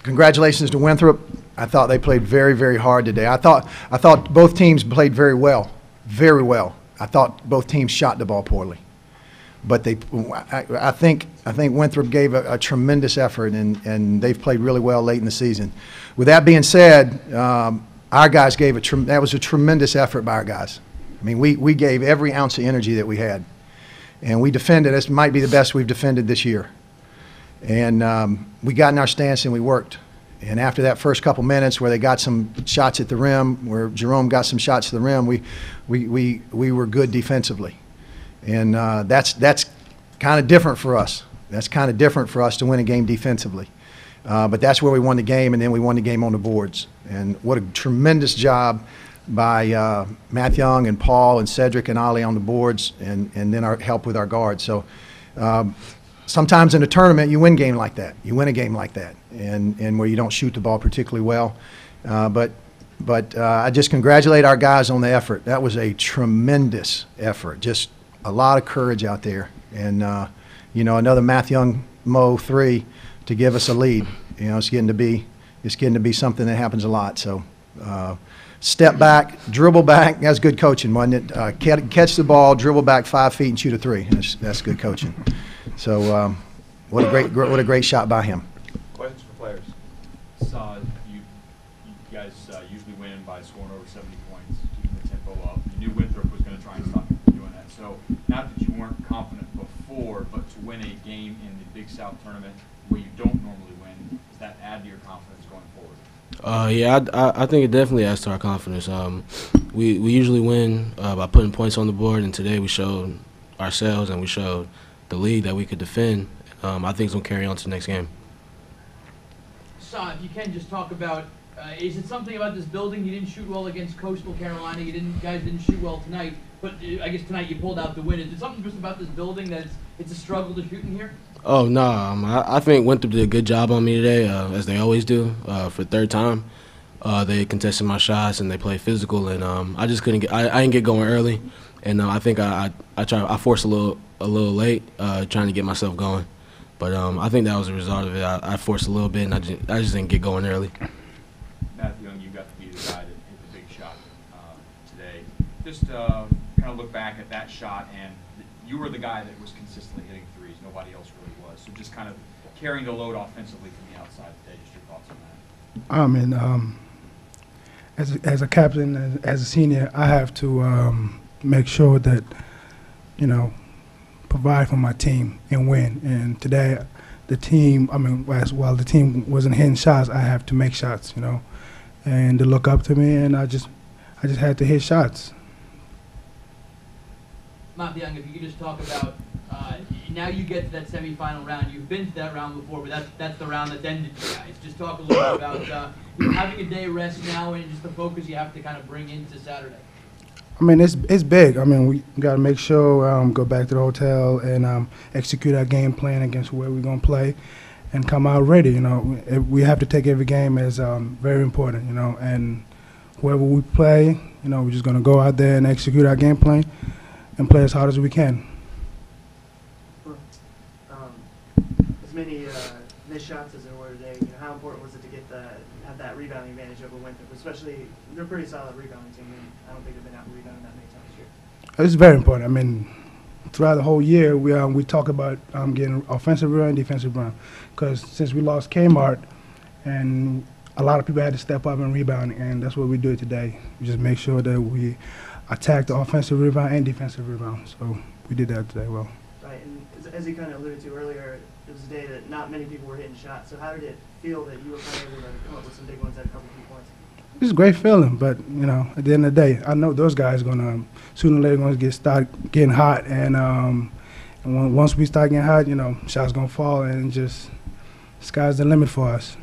Congratulations to Winthrop. I thought they played very, very hard today. I thought both teams played very well, very well. I thought both teams shot the ball poorly, but I think Winthrop gave a tremendous effort, and they've played really well late in the season. With that being said, our guys gave that was a tremendous effort by our guys. I mean, we gave every ounce of energy that we had, and we defended. This might be the best we've defended this year. And we got in our stance and we worked. And after that first couple minutes where they got some shots at the rim, where Jerome got some shots to the rim, we were good defensively. And that's kind of different for us. That's kind of different for us to win a game defensively. But that's where we won the game, and then we won the game on the boards. And what a tremendous job by Mathiang and Paul and Cedric and Ali on the boards, and then our help with our guards. So sometimes in a tournament you win a game like that. You win a game like that, and where you don't shoot the ball particularly well. But I just congratulate our guys on the effort. That was a tremendous effort. Just a lot of courage out there. And, you know, another Mathiang Muo 3 to give us a lead. You know, it's getting to be something that happens a lot. So step back, dribble back. That's good coaching, wasn't it? Catch the ball, dribble back 5 feet, and shoot a 3. That's good coaching. So what a great shot by him. Questions for players? Saah, you guys usually win by scoring over 70 points, keeping the tempo up. You knew Winthrop was going to try and stop you from doing that. So not that you weren't confident before, but to win a game in the Big South tournament where you don't normally win, does that add to your confidence going forward? Yeah, I think it definitely adds to our confidence. We usually win by putting points on the board, and today we showed ourselves and we showed the league that we could defend. I think it's going to carry on to the next game. Saah, if you can just talk about, is it something about this building? You didn't shoot well against Coastal Carolina. Guys didn't shoot well tonight, but I guess tonight you pulled out the win. Is it something just about this building that it's a struggle to shoot in here? Oh, no. I think Winthrop did a good job on me today, as they always do, for the third time. They contested my shots and they played physical, and I just couldn't get. I didn't get going early, and I think I forced a little late, trying to get myself going. But I think that was a result of it. I forced a little bit, and I just didn't get going early. Mathiang, you got to be the guy that hit the big shot today. Just kind of look back at that shot, and you were the guy that was consistently hitting threes. Nobody else really was. So just kind of carrying the load offensively from the outside today. Just your thoughts on that. As a captain, as a senior, I have to make sure that, you know, provide for my team and win. And today, the team, while the team wasn't hitting shots, I have to make shots, you know, and to look up to me, and I just had to hit shots. Mathiang, if you could just talk about, now you get to that semifinal round. You've been to that round before, but that's the round that's ended you guys. Just talk a little bit about having a day rest now and just the focus you have to kind of bring into Saturday. I mean, it's big. I mean, we got to make sure go back to the hotel and execute our game plan against where we're going to play and come out ready. You know, we have to take every game as very important, you know, and whoever we play, you know, we're just going to go out there and execute our game plan and play as hard as we can. As many missed shots as there were today, you know, how important was it to have that rebounding advantage over Winthrop? Especially, they're a pretty solid rebounding team, and I don't think they've been out rebounding that many times this year. It's very important. I mean, throughout the whole year, we talk about getting offensive rebound, defensive rebound, because since we lost Kmart, and a lot of people had to step up and rebound, and that's what we do today. We just make sure that we attack the offensive rebound and defensive rebound. So we did that today well. Right, and as you kind of alluded to earlier, it was a day that not many people were hitting shots. So how did it feel that you were kind of able to come up with some big ones at a couple key points? It's a great feeling, but you know, at the end of the day, I know those guys gonna sooner or later gonna start getting hot, and once we start getting hot, you know, shots gonna fall, and just sky's the limit for us.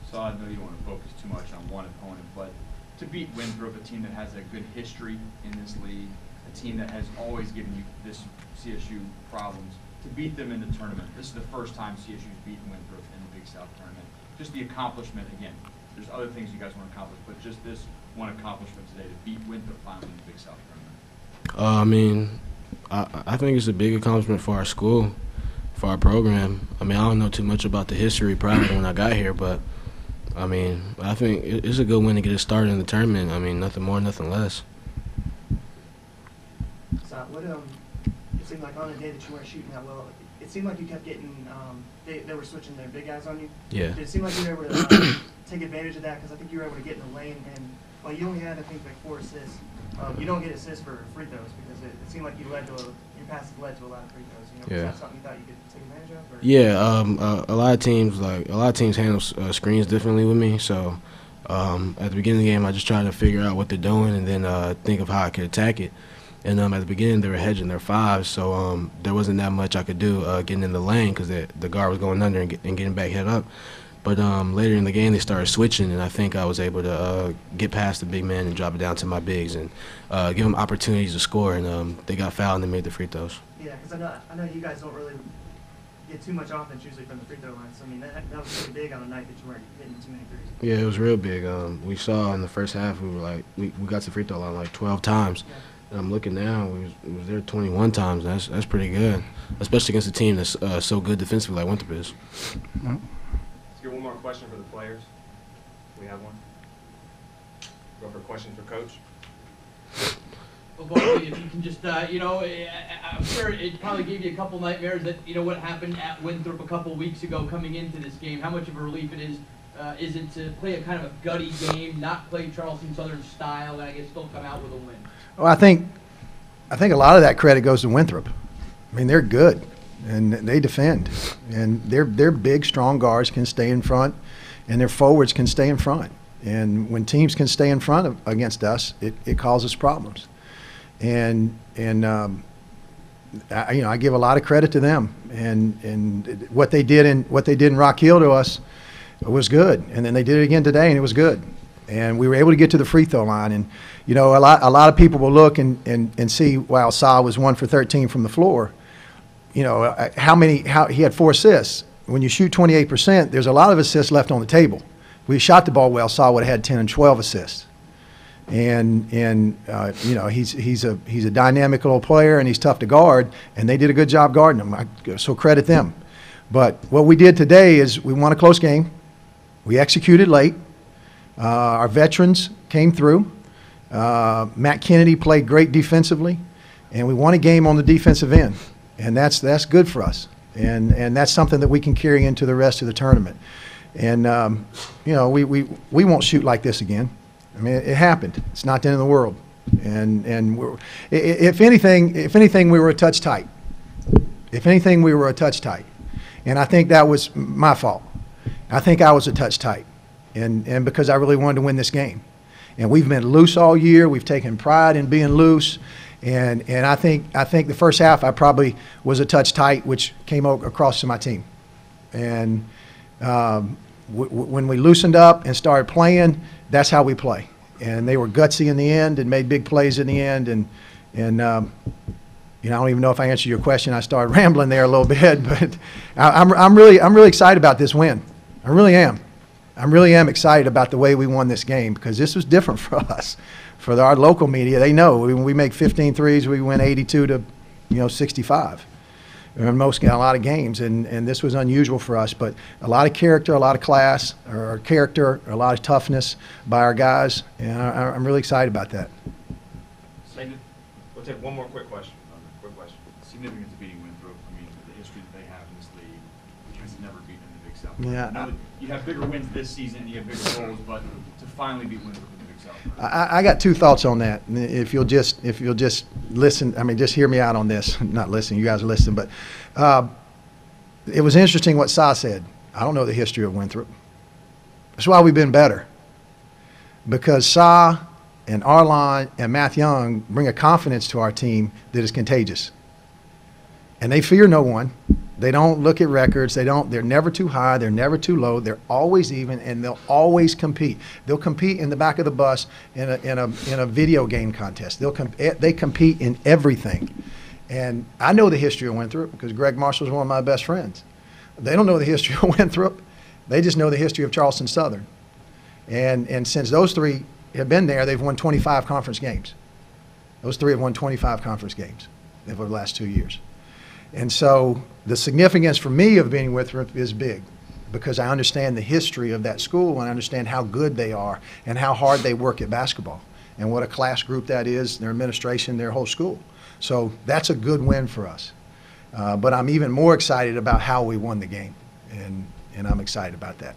So I know you don't want to focus too much on one opponent, but to beat Winthrop, a team that has a good history in this league, a team that has always given you this CSU problems, to beat them in the tournament. This is the first time CSU's beaten Winthrop in the Big South tournament. Just the accomplishment, again, there's other things you guys want to accomplish, but just this one accomplishment today to beat Winthrop finally in the Big South tournament. I mean, I think it's a big accomplishment for our school, for our program. I mean, I don't know too much about the history prior to when I got here, but I mean, I think it's a good win to get us started in the tournament. I mean, nothing more, nothing less. So it seemed like on a day that you weren't shooting that well, it seemed like you kept getting, they were switching their big guys on you. Yeah. Did it seem like you were able to take advantage of that? Because I think you were able to get in the lane, and well, you only had, I think, like 4 assists. You don't get assists for free throws because it seemed like your passes led to a lot of free throws. You know, Yeah. Was that something you thought you could take advantage of? Or? Yeah, a lot of teams handle screens differently with me. So at the beginning of the game, I just try to figure out what they're doing and then think of how I could attack it. And at the beginning, they were hedging their 5s, so there wasn't that much I could do getting in the lane because the guard was going under and getting back head up. But later in the game, they started switching, and I think I was able to get past the big man and drop it down to my bigs and give them opportunities to score. And they got fouled and they made the free throws. Yeah, because I know you guys don't really get too much offense usually from the free throw line. So I mean that was pretty big on a night that you weren't hitting too many threes. Yeah, it was real big. We saw in the first half we got to the free throw line like 12 times. Yeah. And I'm looking now, we was there 21 times. That's pretty good, especially against a team that's so good defensively like Winthrop is. Let's get one more question for the players. We have one. Go for a question for Coach. Well, Barclay, if you can just, I'm sure it probably gave you a couple nightmares that, what happened at Winthrop a couple weeks ago coming into this game. How much of a relief it is it to play a kind of a gutty game, not play Charleston Southern style, and I guess still come out with a win? Well, I think a lot of that credit goes to Winthrop. I mean, they're good, and they defend, and their big, strong guards can stay in front, and their forwards can stay in front. And when teams can stay in front against us, it causes problems. And I give a lot of credit to them, and what they did in Rock Hill to us was good, and then they did it again today, and it was good. And we were able to get to the free throw line, and a lot of people will look and see, wow, Saah was 1 for 13 from the floor. How he had 4 assists. When you shoot 28%, there's a lot of assists left on the table. If we shot the ball well, Saah would have had 10 and 12 assists. And he's a dynamic little player, and he's tough to guard, and they did a good job guarding him. So credit them. But what we did today is we won a close game. We executed late. Our veterans came through. Matt Kennedy played great defensively, and we won a game on the defensive end, and that's good for us. And that's something that we can carry into the rest of the tournament. And we won't shoot like this again. I mean, it happened. It's not the end of the world. And if anything, we were a touch tight. If anything, we were a touch tight. And I think that was my fault. I think I was a touch tight, and because I really wanted to win this game. And we've been loose all year. We've taken pride in being loose. And I think the first half I probably was a touch tight, which came across to my team. And when we loosened up and started playing, that's how we play. And they were gutsy in the end and made big plays in the end. And I don't even know if I answered your question. I started rambling there a little bit, but I'm really excited about this win. I really am. I really am excited about the way we won this game because this was different for us. For our local media, they know we make 15 threes, we win 82 to 65. In a lot of games, and this was unusual for us. But a lot of character, a lot of class, or character, a lot of toughness by our guys, and I'm really excited about that. We'll take one more quick question. Significance of beating Winthrop. I mean, the history that they have in this league, which has never beaten in the Big South. Yeah. I know that you have bigger wins this season, you have bigger goals, but to finally beat Winthrop in the Big South. I got 2 thoughts on that. If you'll just listen, I mean, just hear me out on this. Not listen, you guys are listening, but it was interesting what Saah said. I don't know the history of Winthrop. That's why we've been better. Because Saah and Arlon and Mathiang bring a confidence to our team that is contagious. And they fear no one. They don't look at records. They're never too high. They're never too low. They're always even, and they'll always compete. They'll compete in the back of the bus in a video game contest. They compete in everything. And I know the history of Winthrop because Greg Marshall is one of my best friends. They don't know the history of Winthrop. They just know the history of Charleston Southern. And since those 3 have been there, they've won 25 conference games. Those 3 have won 25 conference games over the last 2 years. And so the significance for me of being Winthrop is big, because I understand the history of that school and I understand how good they are and how hard they work at basketball and what a class group that is, their administration, their whole school. So that's a good win for us. But I'm even more excited about how we won the game, and I'm excited about that.